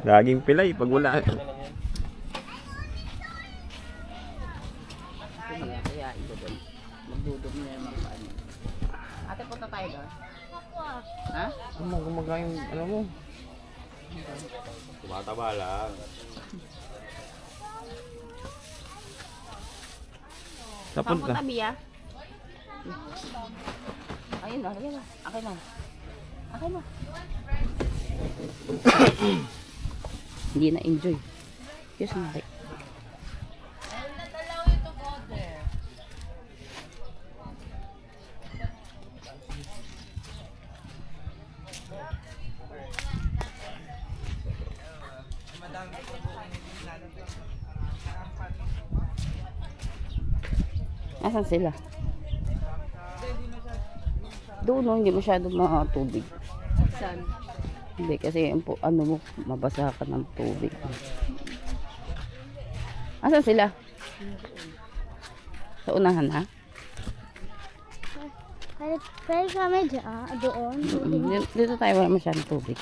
Laging pilay pag wala. Kaya ito doon. Magdudog na yung mga paano. Ate, punta tayo doon. Ha? Gumagawa yung ano mo. Tumataba lang. Saan Napunta. punta, Mia? Ayun na, ayun na. Akin na. Akin na. Hindi na enjoy. Diyos mali. Asan sila? Doon, no, hindi masyado tubig. Saan? Hindi, kasi ano mo, mabasa ka ng tubig. Asan sila? Sa unahan, ha? Pwede kami doon. Dito tayo, wala masyadong tubig.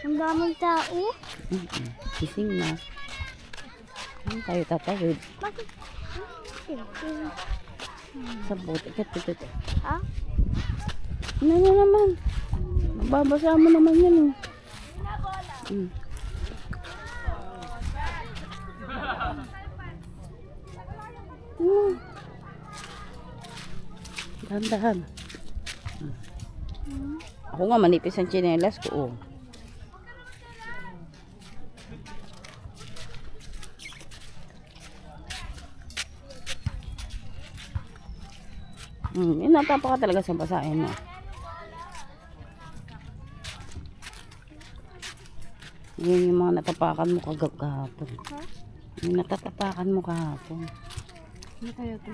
Ang daming tao. Gising na. Tayo tatawid. Bakit? Sa bote. Ito. Ha? Ano na naman? Mababasa mo naman yan. Dahan-dahan. Ako nga manipis ang tsinelas ko. Oh. Natapa ka talaga sa basahin mo. Yan yung mga natapakan mo kahapon. Yung natatapakan mo kahapon. Ano kaya ito?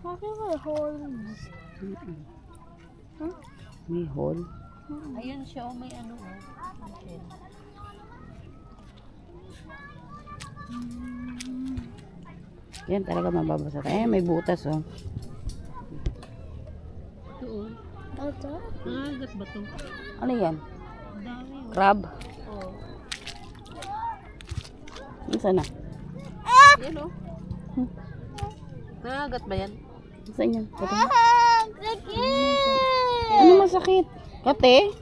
Bakit may holes? May hole. Ayun siya, may ano. Yan talaga mababasa. May butas oh. Ito. Ito? Agat ba ito? Ano yan? Dami. Crab? Oo. Saan na? Yan o. Nagagat ba yan? Saan yan? Sakit! Ano masakit? Kate?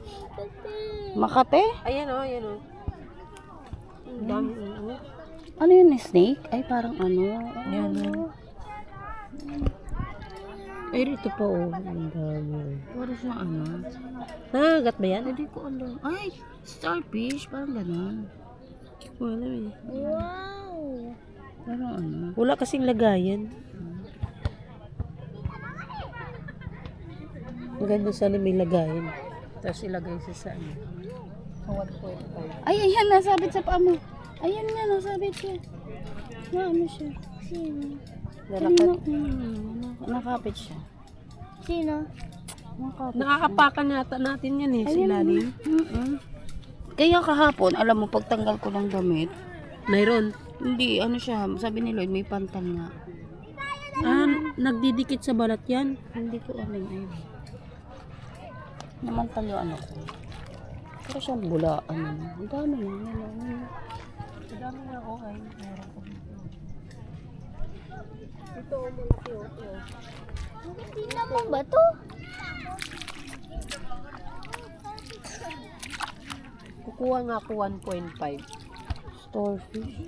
Makate? Ayan o, ayan o. Dami o. Ano yun? Snake? Ay parang ano. Yan o. Ay, rito pa o. Ang dami. Parang siyang ano. Nagagat ba yan? Hindi ko alam. Ay! Starfish. Parang gano'n. Wala eh. Wow! Parang ano. Wala kasing lagayan. Ang ganda sana may lagayan. Tapos ilagay sa ano. Sa 1.5. Ay, ayan. Nasabit sa paa mo. Ayan nga. Nasabit siya. Na ano siya? Sino? Nalakat. Nakapit siya. Sino? Nakapit. Nakakapakan yata natin yan eh. Sa ilalim. Kaya kahapon, alam mo, pagtanggal ko ng damit, Mayroon. hindi, ano siya, sabi ni Lloyd, may pantal nga. Nagdidikit sa balat yan. Hindi ko alam, ayun. Namantal yung ano ko. Pero siyang bulaan. Ang dami na, Ang dami nga ako ay meron ko. Ito o malaki o. Hindi naman ba to? Kukuha nga ako 1.5. Starfish.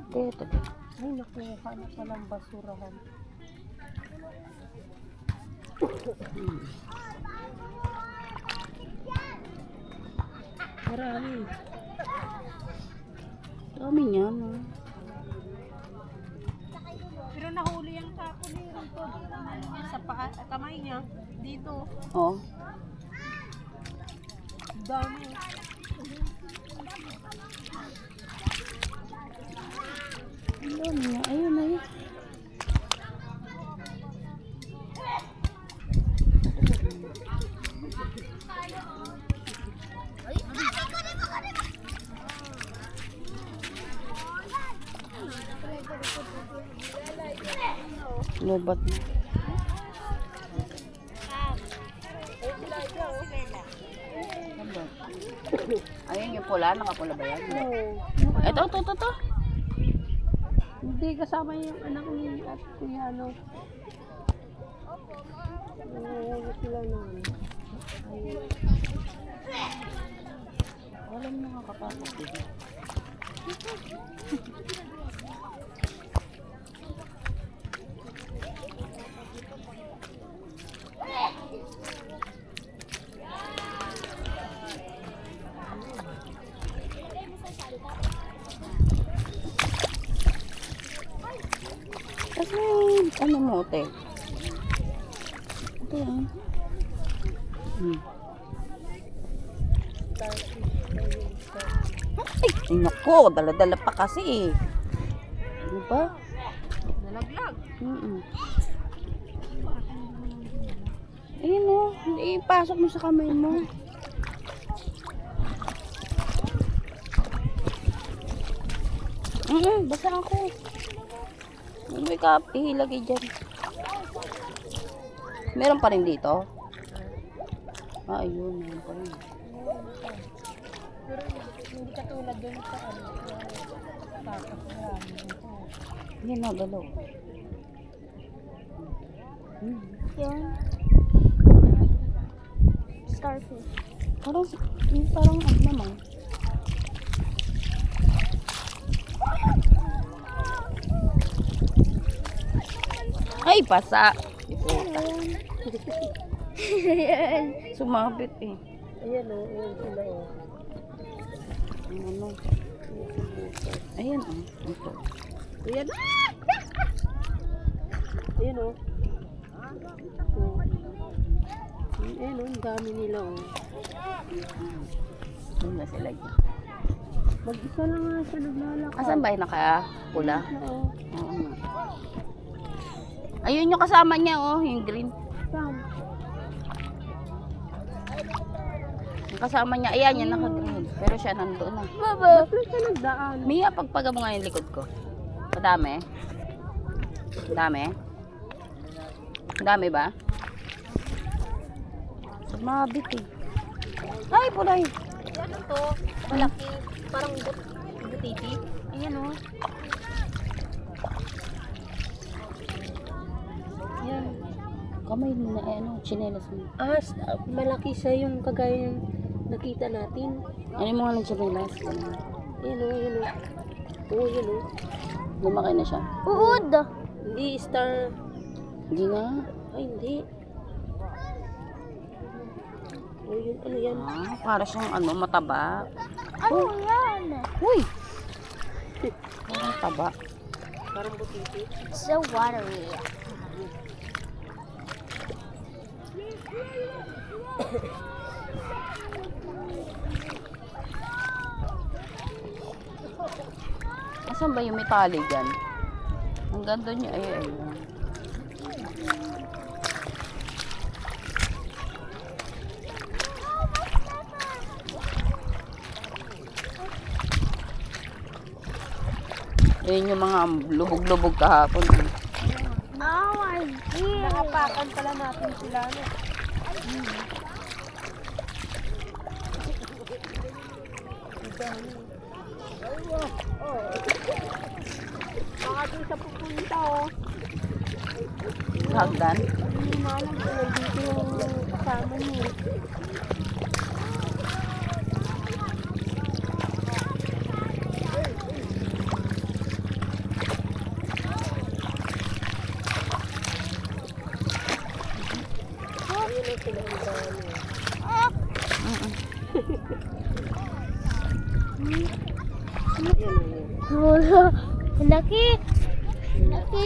Ito. Ay, nakuha na palang basurahan. Marami. Dami niya, no? Pero nahuli yung tapo ni Rito. Sa kamay niya. Dito. Oh. Dami. Ang dami niya. Ayun, ayun. Lubat na. Ayun yung pula, nakapula ba yan? Ito. Hindi kasama yung anak ni at kuya ano. Nangyayari sila na ano. Walang nakakapasok dito. Kasi, ano mo, te? Ito yan. Ay, nako, dala-dala pa kasi eh. Ano ba? Nalaglag. Ayun o, ipasok mo sa kamay mo. Basta ako. Ano ka, ihilagay dyan. Meron pa rin dito? Ayun, meron pa rin. Pero hindi katulad dun sa ano. Tapos marami dito. Yan na, galaw. Yan. Starfish. Parang ano naman. Ay, pasa. Sumabit eh. Ayan o, ayan sila o. Ano? Ayan o. Ito. Ayan. Ayan o. Ayan o, ang dami nila o. Doon na sila dyan. Mag-isa lang nga siya naglalakad. Asan ba yung nakapula? Oo. Oo nga. Ayun yung kasama niya oh, yung green. Saan? Yung kasama niya, ayan yung naka-green. Pero siya nandoon na. Bakit siya nagdaan? Mia, pagpaga mo nga yung likod ko. Madami? Madami? Madami ba? Sumabit eh. Ay, pulay. Ano to? Malaki. Parang butiti. Ayan o. Yan. Kamay mo na, ano, chinelas mo. Malaki siya yung kagaya yung nakita natin. Ano yung mga nagchinelas? Ayan o, ayan o. Oo, yun o. Lumaki na siya. Uod! Hindi, star. Hindi nga. Ay, hindi. Oh, yun, ano yan? Para siyang ano, mataba. Ano yan? Uy! Parang taba. Parang butiti. So watery. Asan ba yung metallic yan? Ang ganda niya. Ay, ayun. Ayun yung mga lubog-lubog kahapon. Oh, I see. Nakapakan pala natin sila. No? Baka doon sa pupunta oh. Hagdan. Hindi na alam kung nandito yung kasama niyo. Laki. Laki.